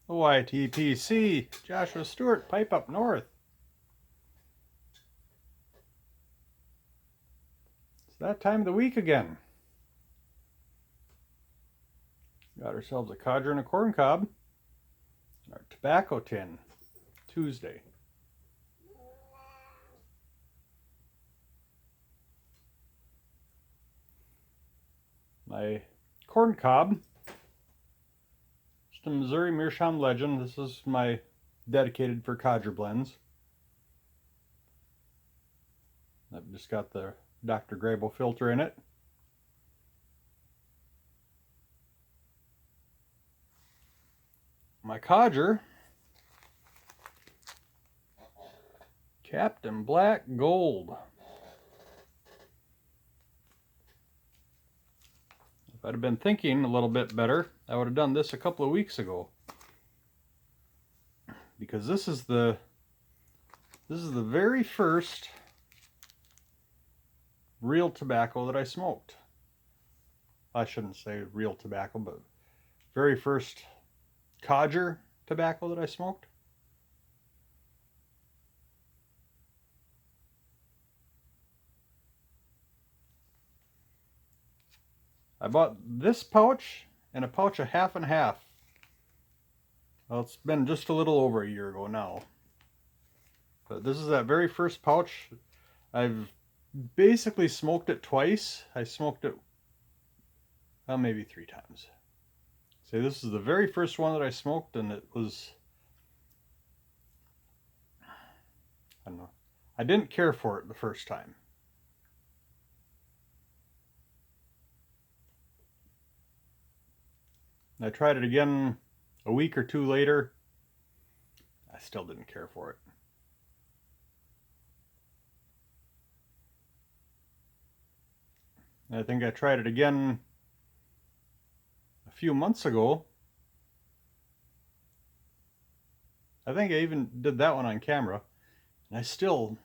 YTPC, Joshua Stewart, Pipe Up North. It's that time of the week again. Got ourselves a codger and a corn cob. And our tobacco tin, Tuesday. My corn cob, just a Missouri Meerschaum Legend. This is my dedicated for codger blends. I've just got the Dr. Grable filter in it. My codger, Captain Black Gold. If I'd have been thinking a little bit better, I would have done this a couple of weeks ago. Because this is the very first real tobacco that I smoked. I shouldn't say real tobacco, but very first codger tobacco that I smoked. I bought this pouch and a pouch of half and half. Well, it's been just a little over a year ago now. But this is that very first pouch. I've basically smoked it twice. I smoked it, well, maybe 3 times. So this is the very first one that I smoked, and it was, I don't know, I didn't care for it the first time. I tried it again a week or 2 later. I still didn't care for it. I think I tried it again a few months ago. I think I even did that one on camera. And I still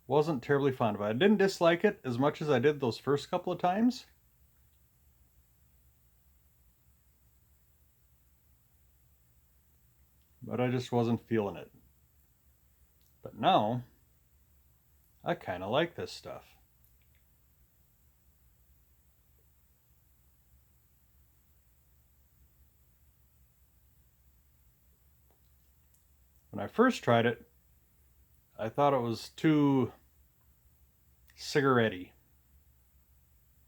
wasn't terribly fond of it. I didn't dislike it as much as I did those first couple of times. But I just wasn't feeling it. But now, I kind of like this stuff. When I first tried it, I thought it was too cigarette-y,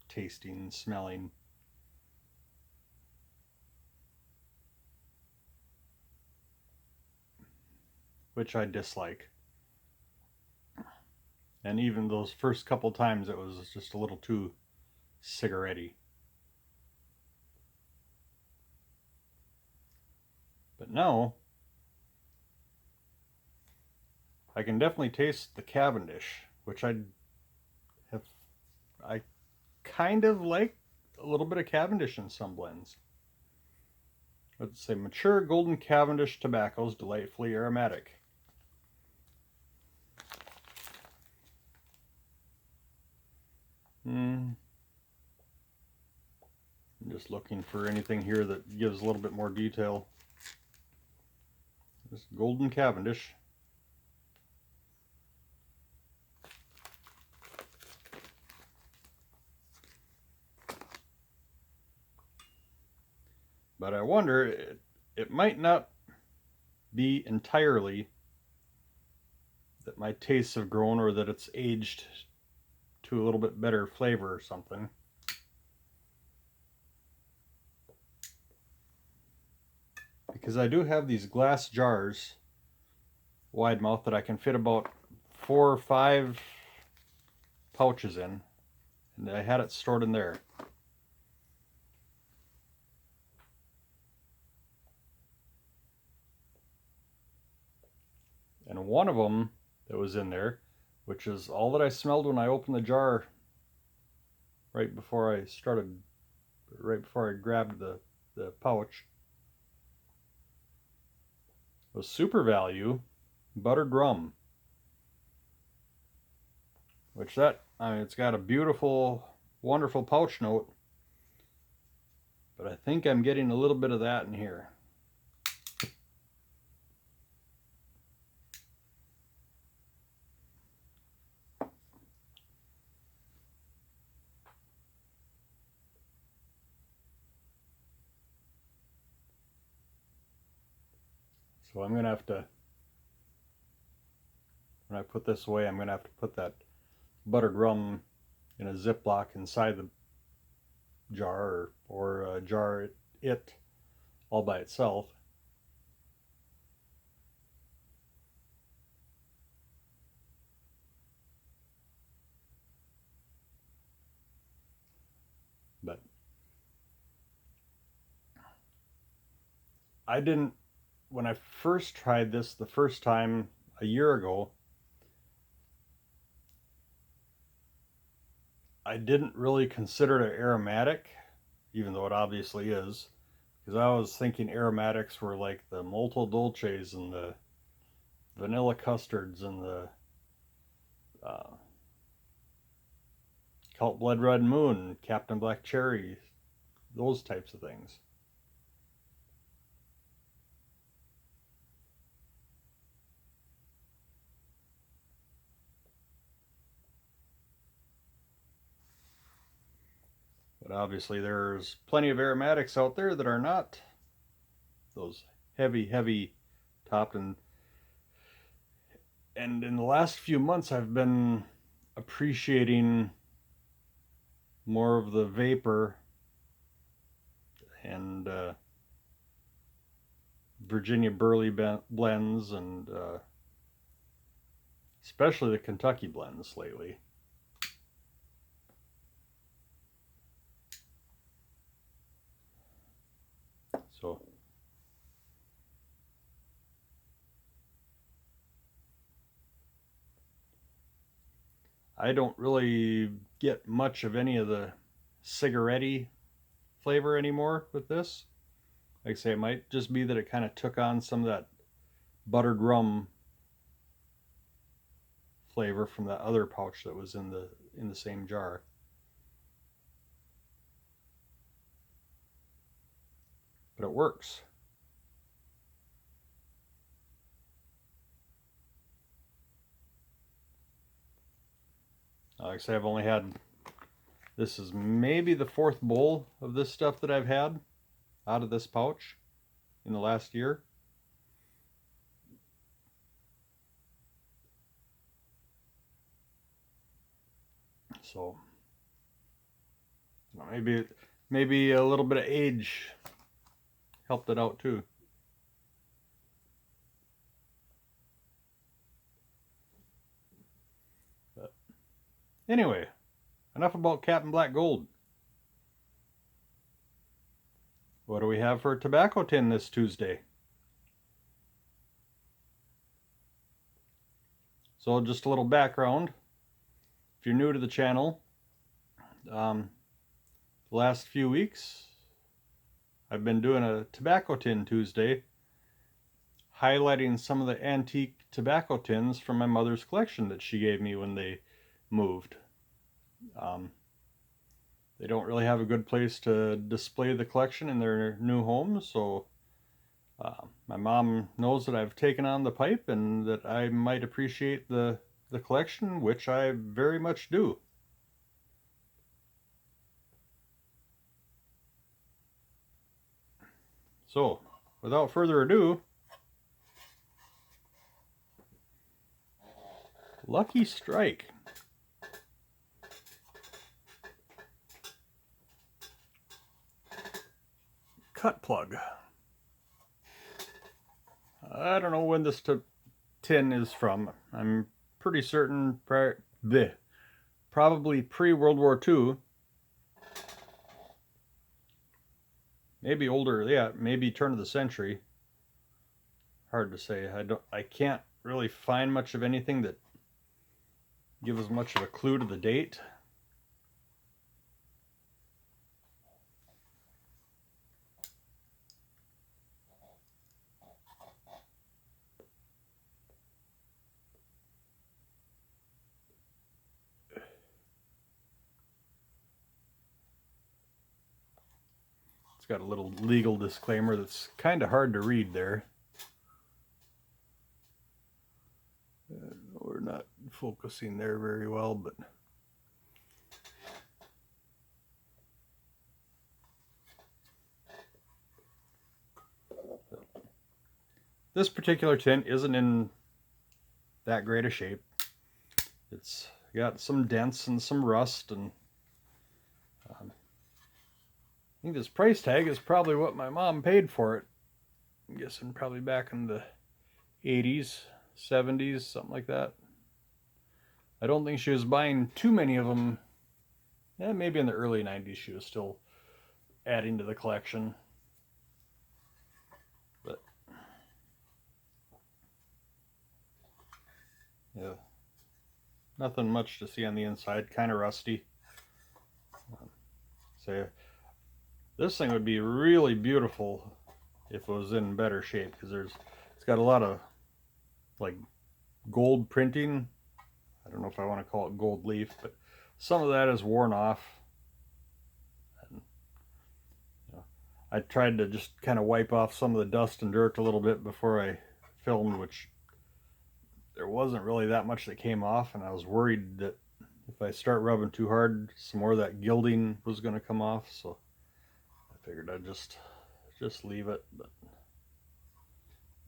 tasting, smelling. Which I dislike. And even those first couple times, it was just a little too cigarette-y. But now, I can definitely taste the Cavendish, which I kind of like a little bit of Cavendish in some blends. Let's say mature golden Cavendish tobaccos, delightfully aromatic. I'm just looking for anything here that gives a little bit more detail. This golden Cavendish. But I wonder, it might not be entirely that my tastes have grown or that it's aged to a little bit better flavor or something. Because I do have these glass jars, wide mouth, that I can fit about 4 or 5 pouches in. And I had it stored in there. And one of them that was in there, which is all that I smelled when I opened the jar right before I grabbed the pouch, was Super Value Buttered Rum. Which it's got a beautiful, wonderful pouch note. But I think I'm getting a little bit of that in here. So I'm going to have to, when I put this away, I'm going to have to put that buttered rum in a Ziploc inside the jar, or jar it all by itself. But I didn't, when I first tried this the first time a year ago, I didn't really consider it aromatic, even though it obviously is, because I was thinking aromatics were like the Molto Dolces and the vanilla custards and the uh, Cult Blood Red Moon, Captain Black Cherry, those types of things. But obviously there's plenty of aromatics out there that are not those heavy topped. And in the last few months I've been appreciating more of the vapor and Virginia Burley blends, and especially the Kentucky blends lately. So I don't really get much of any of the cigarette-y flavor anymore with this. Like I say, it might just be that it kind of took on some of that buttered rum flavor from that other pouch that was in the same jar. But it works. Like I say, I've only had, this is maybe the fourth bowl of this stuff that I've had out of this pouch in the last year. So maybe a little bit of age helped it out too. But anyway, enough about Captain Black Gold. What do we have for a tobacco tin this Tuesday? So just a little background. If you're new to the channel, the last few weeks I've been doing a tobacco tin Tuesday, highlighting some of the antique tobacco tins from my mother's collection that she gave me when they moved. They don't really have a good place to display the collection in their new home, so my mom knows that I've taken on the pipe and that I might appreciate the collection, which I very much do. So, without further ado, Lucky Strike. Cut plug. I don't know when this tin is from. I'm pretty certain probably pre-World War II. Maybe older, yeah, maybe turn of the century. Hard to say. I can't really find much of anything that gives much of a clue to the date. It's got a little legal disclaimer that's kind of hard to read there. We're not focusing there very well, but this particular tin isn't in that great a shape. It's got some dents and some rust, and I think this price tag is probably what my mom paid for it. I'm guessing probably back in the 80s, 70s, something like that. I don't think she was buying too many of them. Yeah, maybe in the early 90s she was still adding to the collection. But yeah, nothing much to see on the inside, kind of rusty. So this thing would be really beautiful if it was in better shape, because it's got a lot of like gold printing. I don't know if I want to call it gold leaf, but some of that is worn off. And, I tried to just kind of wipe off some of the dust and dirt a little bit before I filmed, which there wasn't really that much that came off, and I was worried that if I start rubbing too hard, some more of that gilding was going to come off, so I figured I'd just leave it. But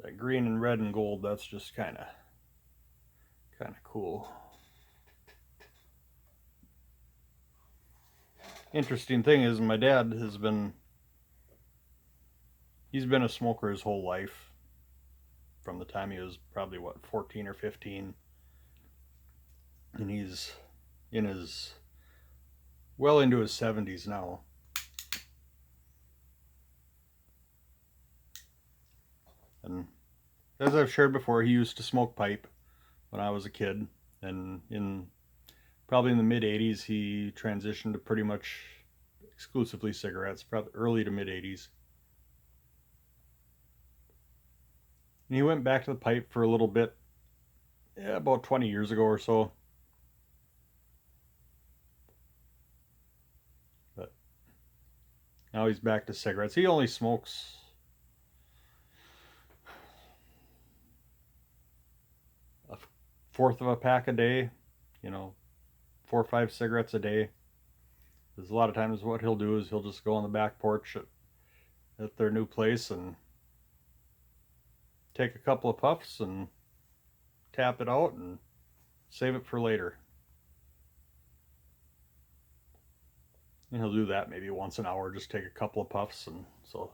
that green and red and gold, that's just kind of cool. Interesting thing is, my dad he's been a smoker his whole life, from the time he was probably 14 or 15, and he's in his well into his 70s now. And as I've shared before, he used to smoke pipe when I was a kid, and probably in the mid 80s he transitioned to pretty much exclusively cigarettes, probably early to mid 80s. And he went back to the pipe for a little bit, about 20 years ago or so. But now he's back to cigarettes. He only smokes a fourth of a pack a day, 4 or 5 cigarettes a day. Because a lot of times what he'll do is he'll just go on the back porch at their new place and take a couple of puffs and tap it out and save it for later. And he'll do that maybe once an hour, just take a couple of puffs. And so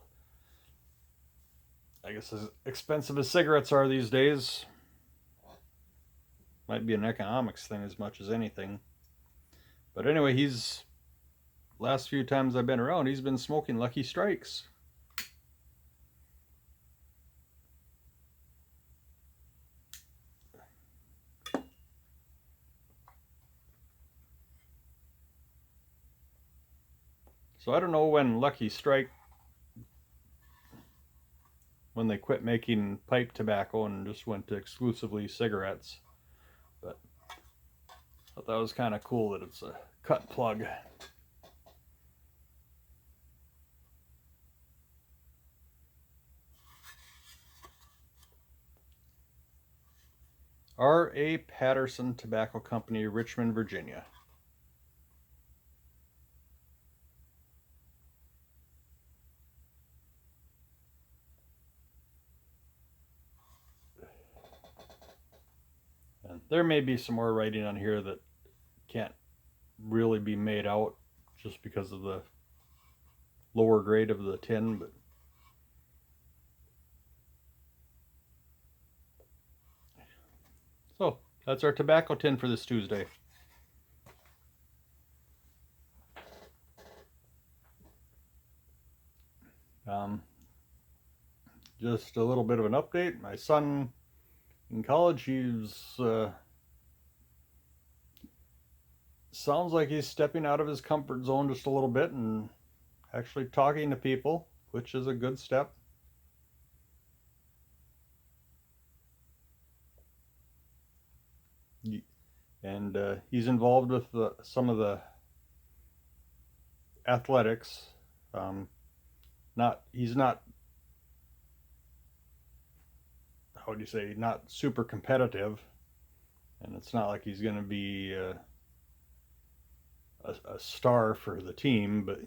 I guess as expensive as cigarettes are these days, might be an economics thing as much as anything. But anyway, last few times I've been around, he's been smoking Lucky Strikes. So I don't know when Lucky Strike, when they quit making pipe tobacco and just went to exclusively cigarettes. But I thought that was kind of cool that it's a cut plug. R.A. Patterson Tobacco Company, Richmond, Virginia. And there may be some more writing on here that can't really be made out just because of the lower grade of the tin, but so that's our tobacco tin for this Tuesday. Just a little bit of an update. My son in college, sounds like he's stepping out of his comfort zone just a little bit and actually talking to people, which is a good step. And he's involved with some of the athletics. He's not, how would you say, not super competitive, and it's not like he's going to be a star for the team, but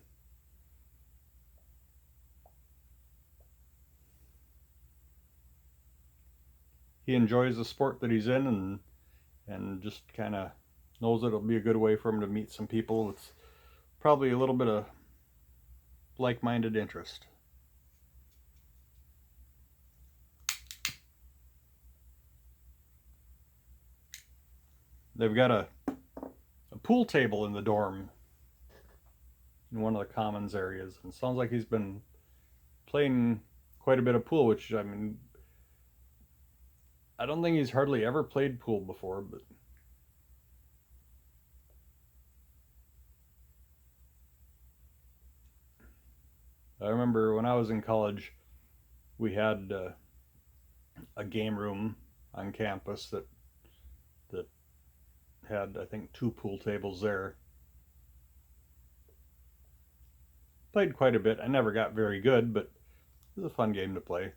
he enjoys the sport that he's in, and just kind of knows it'll be a good way for him to meet some people. It's probably a little bit of like-minded interest. They've got a pool table in the dorm in one of the commons areas, and it sounds like he's been playing quite a bit of pool, which, I mean, I don't think he's hardly ever played pool before, but I remember when I was in college, we had a game room on campus that had, I think, 2 pool tables there. Played quite a bit. I never got very good, but it was a fun game to play.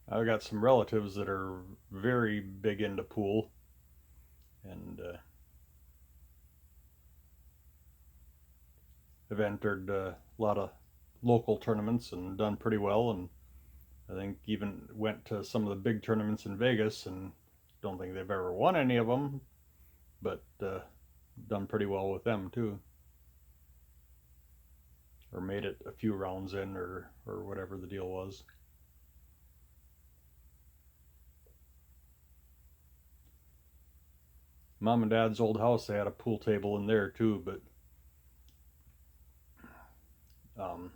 I've got some relatives that are very big into pool, and have entered a lot of local tournaments and done pretty well. And I think even went to some of the big tournaments in Vegas, and don't think they've ever won any of them, but done pretty well with them too, or made it a few rounds in, or whatever the deal was. Mom and Dad's old house, they had a pool table in there too, but um,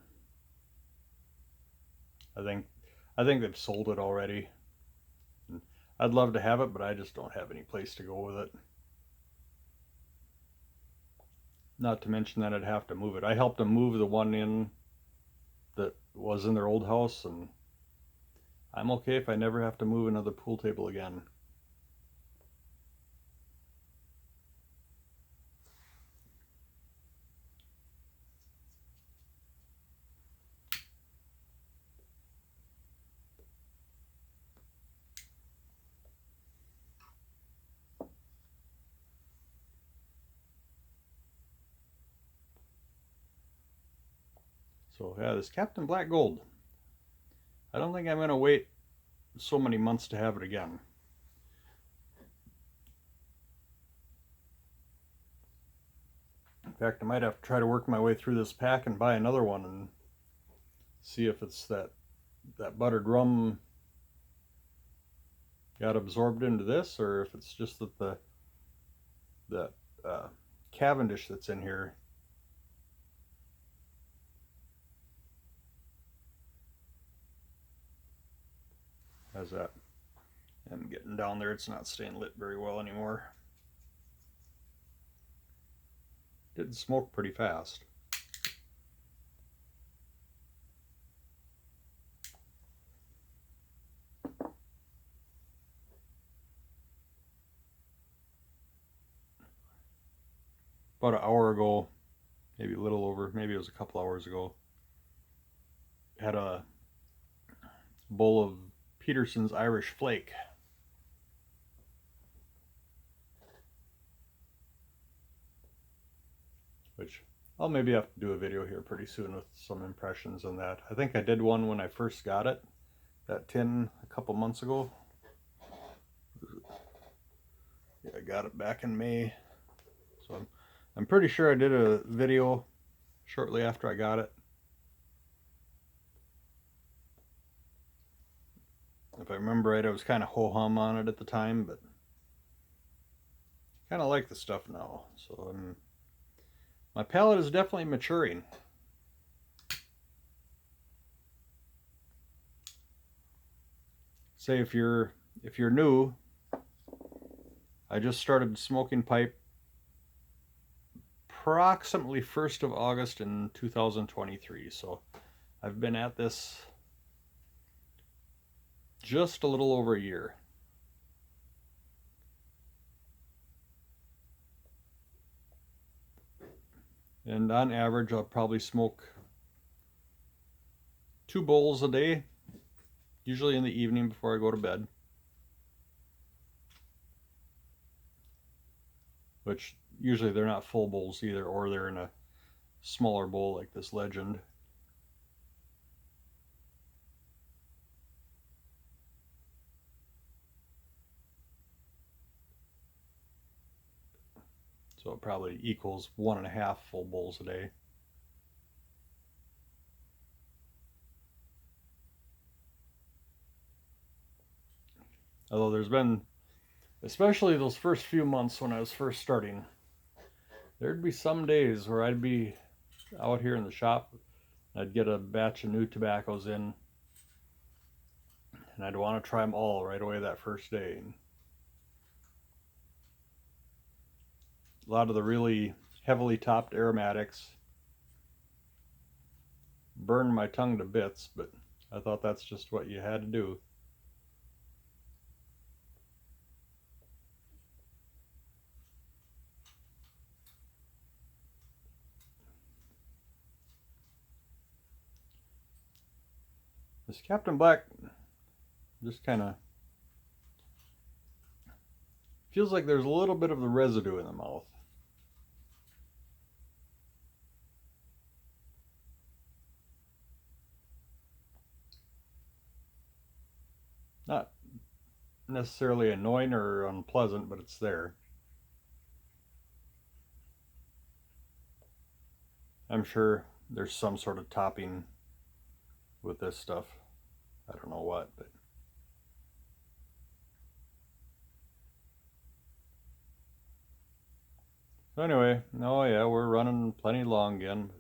I think they've sold it already. I'd love to have it, but I just don't have any place to go with it. Not to mention that I'd have to move it. I helped them move the one in that was in their old house, and I'm okay if I never have to move another pool table again. So yeah, this Captain Black Gold. I don't think I'm going to wait so many months to have it again. In fact, I might have to try to work my way through this pack and buy another one and see if it's that buttered rum got absorbed into this, or if it's just that that Cavendish that's in here has that. I'm getting down there, it's not staying lit very well anymore. Did smoke pretty fast. About an hour ago, maybe a little over, maybe it was a couple hours ago, had a bowl of Peterson's Irish Flake. Which I'll maybe have to do a video here pretty soon with some impressions on that. I think I did one when I first got it, that tin, a couple months ago. Yeah, I got it back in May. So I'm pretty sure I did a video shortly after I got it. If I remember right, I was kind of ho-hum on it at the time, but kind of like the stuff now. So my palate is definitely maturing. Say if you're new, I just started smoking pipe approximately 1st of August in 2023. So I've been at this just a little over a year. And on average, I'll probably smoke 2 bowls a day, usually in the evening before I go to bed. Which usually they're not full bowls either, or they're in a smaller bowl like this Legend. So it probably equals 1.5 full bowls a day. Although there's been, especially those first few months when I was first starting, there'd be some days where I'd be out here in the shop, I'd get a batch of new tobaccos in, and I'd want to try them all right away that first day. And a lot of the really heavily topped aromatics burned my tongue to bits, but I thought that's just what you had to do. This Captain Black just kind of feels like there's a little bit of the residue in the mouth. Not necessarily annoying or unpleasant, but it's there. I'm sure there's some sort of topping with this stuff. I don't know what, but so anyway, oh yeah, we're running plenty long again.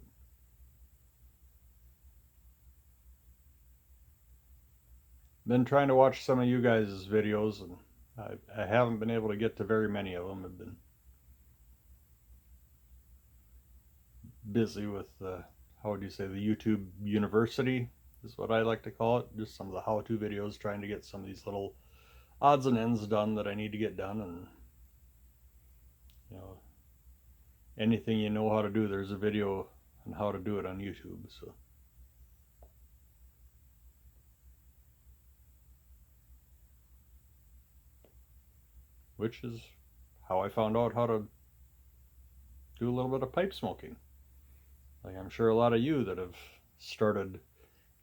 Been trying to watch some of you guys' videos, and I haven't been able to get to very many of them. I've been busy with how would you say, the YouTube University is what I like to call it. Just some of the how-to videos, trying to get some of these little odds and ends done that I need to get done, and you know, anything you know how to do, there's a video on how to do it on YouTube. So which is how I found out how to do a little bit of pipe smoking. Like I'm sure a lot of you that have started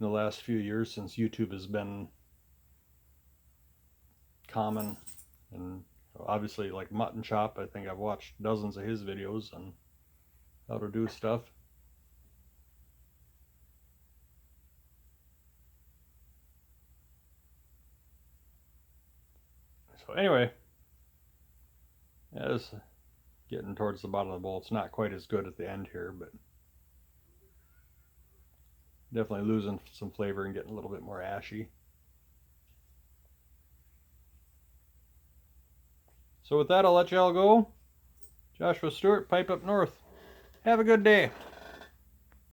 in the last few years since YouTube has been common, and obviously like Mutton Chop, I think I've watched dozens of his videos on how to do stuff. So anyway, yeah, it's getting towards the bottom of the bowl. It's not quite as good at the end here, but definitely losing some flavor and getting a little bit more ashy. So with that, I'll let y'all go. Joshua Stewart, Pipe Up North. Have a good day.